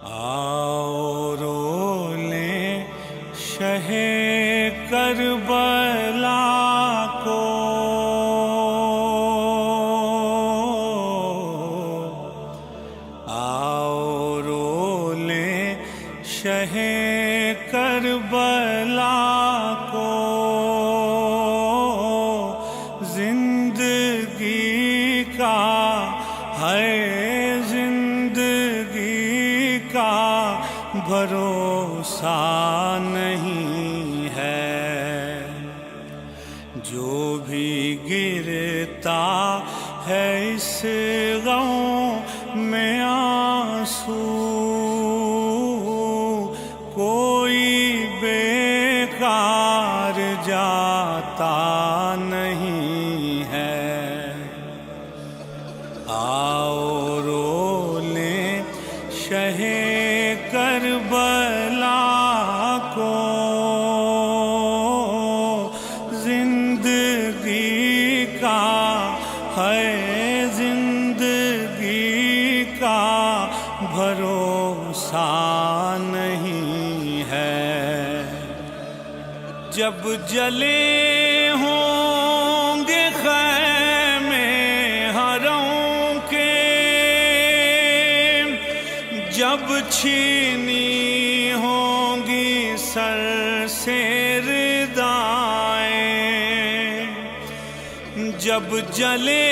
آؤ رو لیں شہ کربلا کو، آؤ رو لیں شہ کربلا کو، زندگی کا ہے زندگی کا بھروسہ نہیں ہے، جو بھی گرتا ہے اس غم میں آنسو، کوئی بیکار جاتا نہیں ہے۔ آؤ رو لیں شہ کربلا کو، زندگی کا ہے زندگی کا بھروسہ نہیں ہے۔ جب جلے ہوں گے خیمے حرم کے، جب چھینی ہوں گی سر سے ردائیں، جب جلے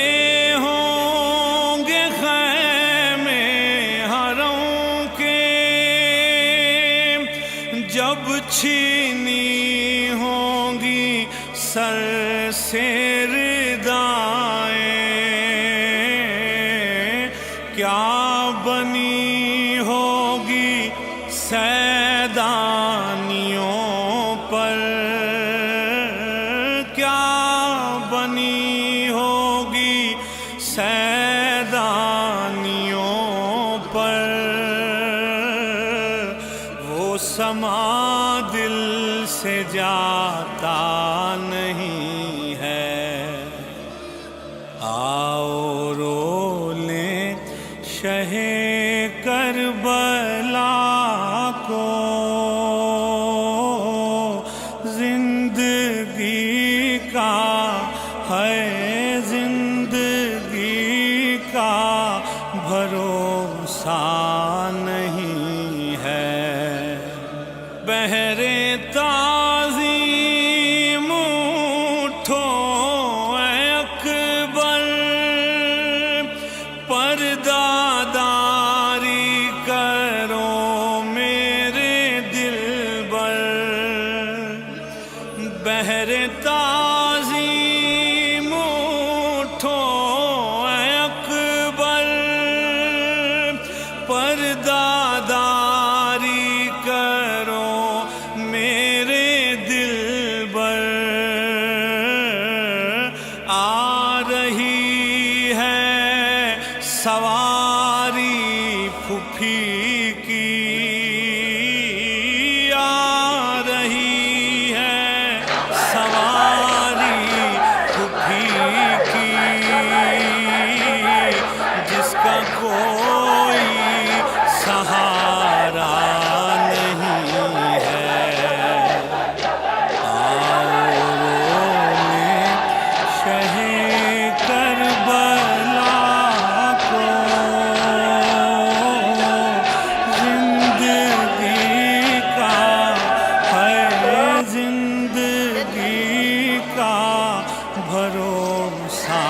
ہوں گے خیمے حرم کے، جب چھینی ہوں گی سر سے ردائیں، کیا بنی ہوگی سیدانیوں پر، کیا بنی ہوگی سیدانیوں پر، وہ سما دل سے جاتا نہیں ہے۔ آؤ رو لیں شہ کربلا کو، زندگی کا ہے زندگی کا بھروسہ نہیں ہے۔ بہر تعظیم اٹھو اے اکبر، پردہ داری کرو میرے دلبر، بہر تعظیم اٹھو اے اکبر، پردہ داری کرو میرے دلبر، آ رہی ہے سواری پھوپھی کی، آ رہی ہے سواری پھوپھی کی، جس کا کوئی سہارا نہیں ہے۔ آؤ رو لیں شہ کربلا کو، زندگی کا ہے زندگی کا بھروسہ